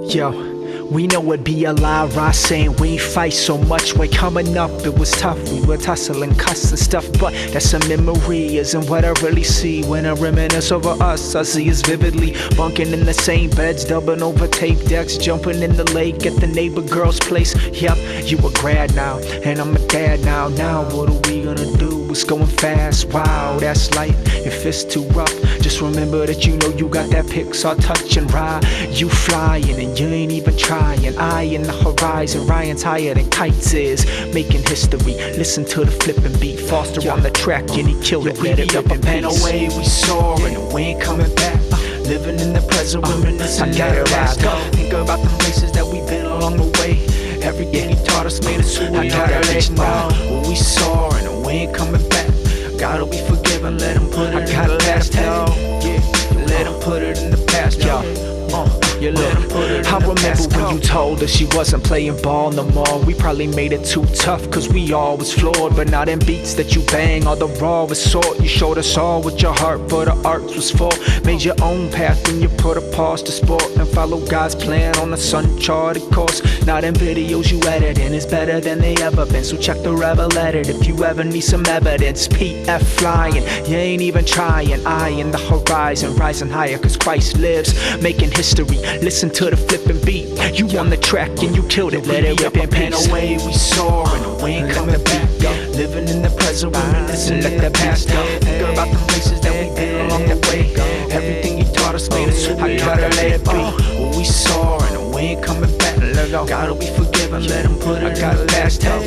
Yo, we know it'd be a lie, right? Saying we ain't fight so much. When coming up, it was tough. We were tussling, cussing stuff, but that's a memory. Isn't what I really see when I reminisce over us. I see us vividly, bunking in the same beds, dubbing over tape decks, jumping in the lake at the neighbor girl's place. Yep, you a grad now, and I'm a dad now. Now what are we gonna do? It's going fast. Wow, that's life. If it's too rough, just remember that you know you got that Pixar touch and ride. You flying and you ain't even trying. Eye in the horizon, Ryan's higher than kites is. Making history, listen to the flipping beat. Foster on the track and he killed it. Let it up and pen away, we soaring and we ain't coming back. Living in the present, reminiscing. I gotta last go. Think about the places that we've been along the way. Everything he taught us made us who we are. Let know when we soaring and we ain't coming back. Gotta be forgiven, let him put it in the past. Yeah, let him put it in the past, y'all. You let him put it in I remember when you told us she wasn't playing ball no more. We probably made it too tough cause we all was flawed. But now them beats that you bang are the rawest sort. You showed us all what your heart for the arts was for. Made your own path when you put a pause to sport and follow God's plan on a uncharted course. Now them videos you editing is better than they ever been. So check the rebel edit if you ever need some evidence. PF flying, you ain't even trying. Eye in the horizon, rising higher cause Christ lives. Making history, listen to the flipping beat. You on the track and you killed it. Let it rip and pen away, we soaring and we ain't coming back. Living in the present, reminiscing, let the past go. Think about the places that we've been along the way. Everything he taught us made us who we are. Let it be. We soaring and we ain't coming back. Gotta be forgiven, let him put it in the past. Yeah,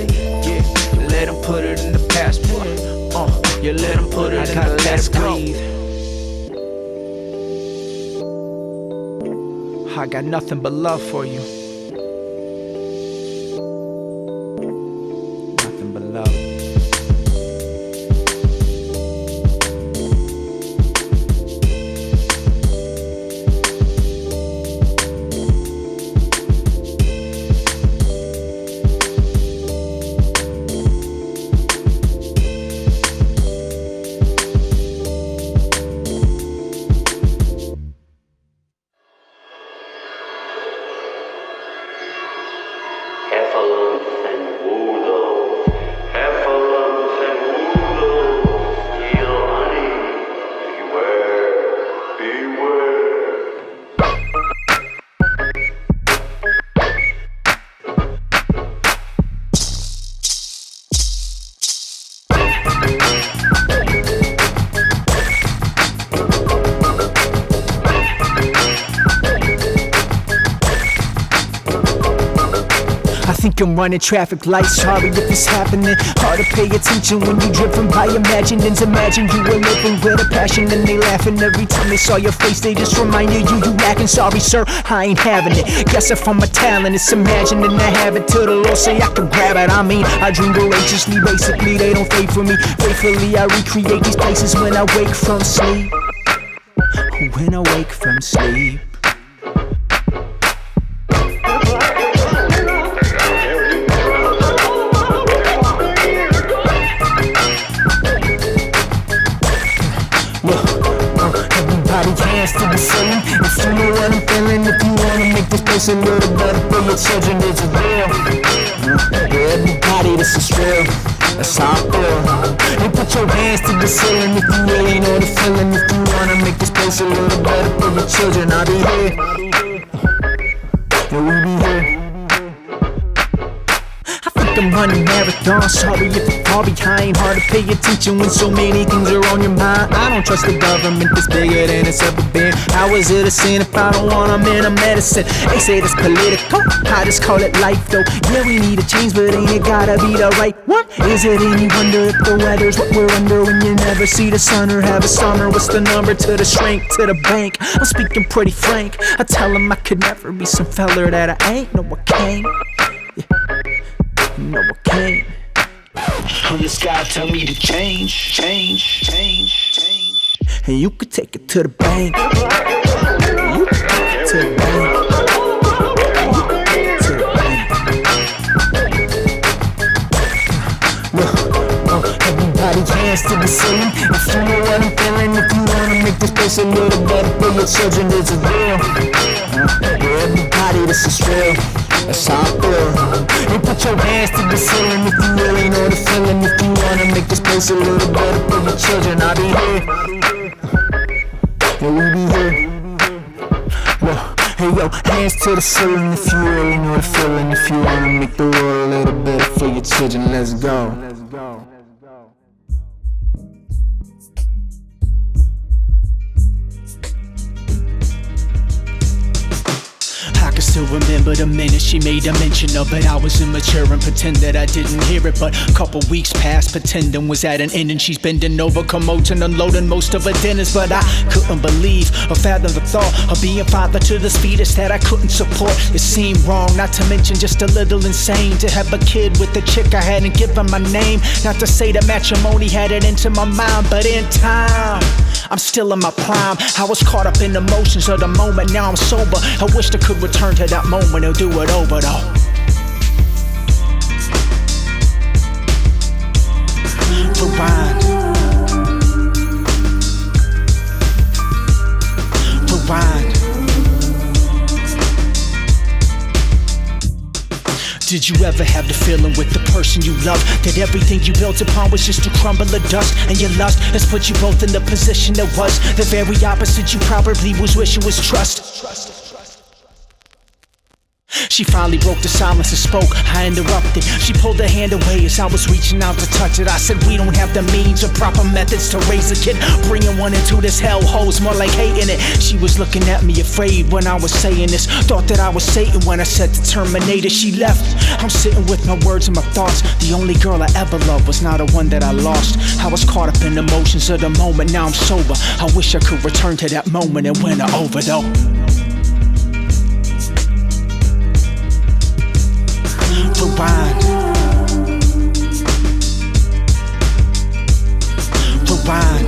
let him put it in the past. You let him put it in the past. I got nothing but love for you. Nothing but love. I think I'm running traffic lights, sorry if it's happening. Hard to pay attention when you're driven by imaginings. Imagine you were living with a passion and they laughing every time they saw your face. They just reminded you lacking. Sorry sir, I ain't having it. Guess if I'm a talent, it's imagining I have it till the Lord say I can grab it. I mean, I dream voraciously, basically they don't fade for me. Faithfully I recreate these places when I wake from sleep. When I wake from sleep. Hands to the ceiling. If you know what I'm feeling, if you wanna make this place a little better for your children, it's a real. Everybody, this is real. That's how I feel. And put your hands to the ceiling if you really know the feeling. If you wanna make this place a little better for your children, I'll be here. Yeah, we be here. I'm running marathons, sorry if I fall behind. Hard to pay attention when so many things are on your mind. I don't trust the government that's bigger than it's ever been. How is it a sin if I don't want them in a medicine? They say that's political, I just call it life though. Yeah, we need a change, but ain't it gotta be the right one? Is it any wonder if the weather's what we're under when you never see the sun or have a summer? What's the number to the shrink to the bank? I'm speaking pretty frank. I tell them I could never be some feller that I ain't. No, I can't. Yeah. No, I can't. From the sky tell me to change. And you could take it to the bank. You could take it to the bank. You could take it to the bank. Everybody hands to the ceiling. If you know what I'm feeling, if you wanna make this place a little better for your children, it's a real. Everybody this is real. That's how I feel. Hey, put your hands to the ceiling if you really know the feeling. If you wanna make this place a little better for your children, I'll be here. Yeah, we be here. Hey yo, hands to the ceiling if you really know the feeling. If you wanna make the world a little better for your children, let's go. I can still remember the minute she made a mention of it. I was immature and pretend that I didn't hear it. But a couple weeks passed, pretending was at an end. And she's bending over, commoting, unloading most of her dinners. But I couldn't believe or fathom the thought of being father to this fetus that I couldn't support. It seemed wrong, not to mention just a little insane, to have a kid with a chick I hadn't given my name. Not to say that matrimony had it into my mind, but in time I'm still in my prime. I was caught up in the emotions of the moment. Now I'm sober. I wish I could return to that moment and do it over though. Rewind. Rewind. Did you ever have the feeling with the person you love that everything you built upon was just to crumble to dust? And your lust has put you both in the position that was the very opposite you probably was wishing was trust. She finally broke the silence and spoke. I interrupted. She pulled her hand away as I was reaching out to touch it. I said, we don't have the means or proper methods to raise a kid. Bringing one into this hellhole's more like hating it. She was looking at me afraid when I was saying this. Thought that I was Satan when I said to terminate it. She left. I'm sitting with my words and my thoughts. The only girl I ever loved was not the one that I lost. I was caught up in the emotions of the moment. Now I'm sober. I wish I could return to that moment and win her over though. Rewind. Rewind.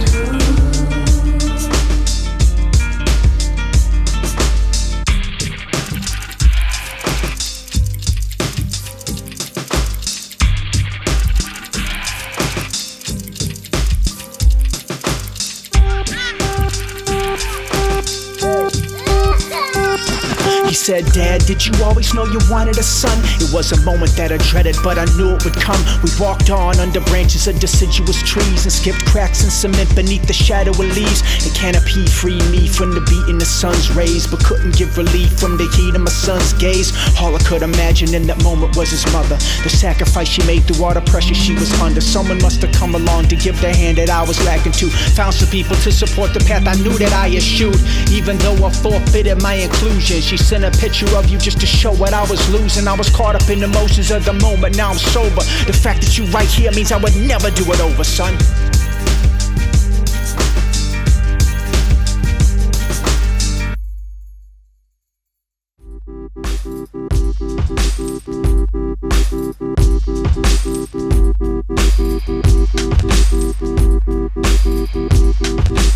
He said, Dad, did you always know you wanted a son? It was a moment that I dreaded, but I knew it would come. We walked on under branches of deciduous trees and skipped cracks in cement beneath the shadow of leaves. A canopy freed me from the beat in the sun's rays, but couldn't give relief from the heat of my son's gaze. All I could imagine in that moment was his mother, the sacrifice she made through all the pressure she was under. Someone must have come along to give the hand that I was lacking to. Found some people to support the path I knew that I eschewed. Even though I forfeited my inclusion, she sent a picture of you just to show what I was losing. I was caught up in the emotions of the moment. Now I'm sober. The fact that you right here means I would never do it over, son.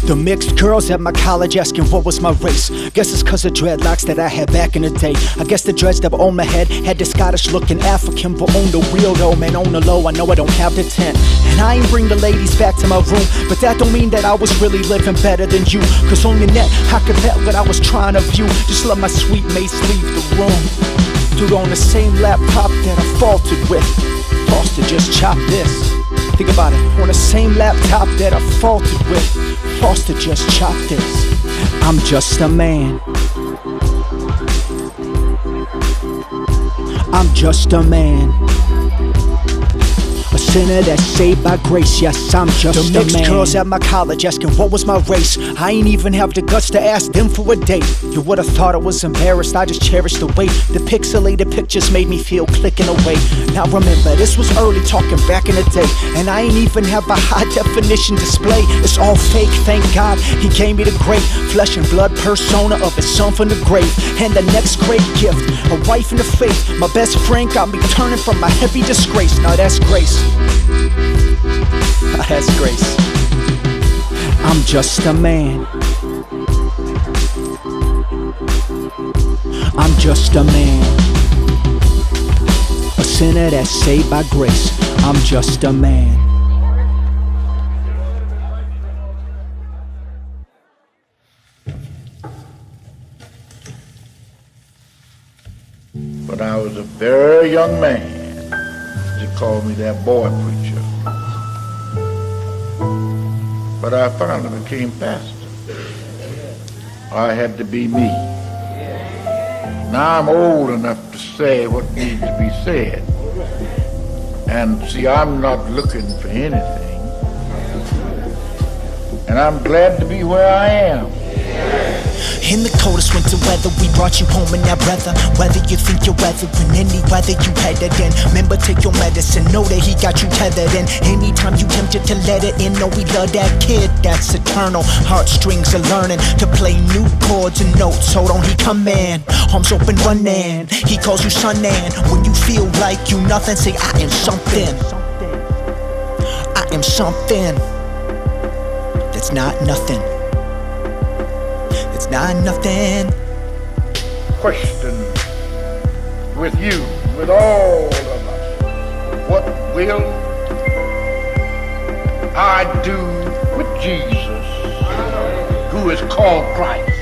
The mixed girls at my college asking what was my race. Guess it's cause of dreadlocks that I had back in the day. I guess the dreads that were on my head had the Scottish looking African, but on the real though, man, on the low, I know I don't have the tent. And I ain't bring the ladies back to my room, but that don't mean that I was really living better than you. Cause on the net, I could bet what I was trying to view. Just let my sweet mates leave the room. Dude, on the same laptop that I faltered with. Foster just chopped this. Think about it, on the same laptop that I faltered with. Foster just chopped this. I'm just a man. I'm just a man. A sinner that's saved by grace, yes, I'm just a man. The mixed girls at my college asking what was my race. I ain't even have the guts to ask them for a date. You would've thought I was embarrassed, I just cherished the way the pixelated pictures made me feel clicking away. Now remember, this was early talking back in the day, and I ain't even have a high definition display. It's all fake, thank God he gave me the great flesh and blood persona of his son from the grave. And the next great gift, a wife in the faith. My best friend got me turning from my heavy disgrace. Now that's grace. That's grace. I'm just a man. I'm just a man. A sinner that's saved by grace. I'm just a man. When I was a very young man, they called me that boy preacher. But I finally became pastor. I had to be me. Now I'm old enough to say what needs to be said. And see, I'm not looking for anything. And I'm glad to be where I am. In the coldest winter weather, we brought you home in that brother. Whether you think you're weathering any weather you headed in, remember, take your medicine, know that he got you tethered in. Anytime you tempted to let it in, know we love that kid, that's eternal. Heartstrings are learning to play new chords and notes. Hold on, he come in, arms open running. He calls you son, and when you feel like you nothing, say I am something. I am something that's not nothing. It's not nothing. Question with you, with all of us. What will I do with Jesus, who is called Christ?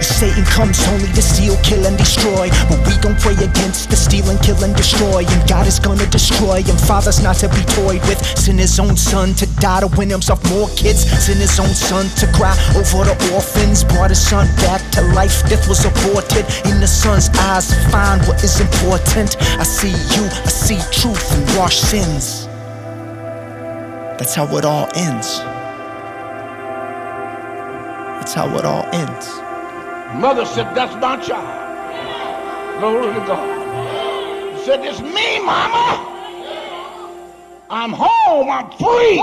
Satan comes only to steal, kill, and destroy, but we gon' pray against the steal and kill and destroy. And God is gonna destroy him. Father's not to be toyed with. Send his own son to die to win himself more kids. Send his own son to cry over the orphans. Brought his son back to life. Death was aborted. In the son's eyes, find what is important. I see you, I see truth and wash sins. That's how it all ends. That's how it all ends. Mother said, that's my child. Glory to God. She said, it's me, mama. I'm home, I'm free.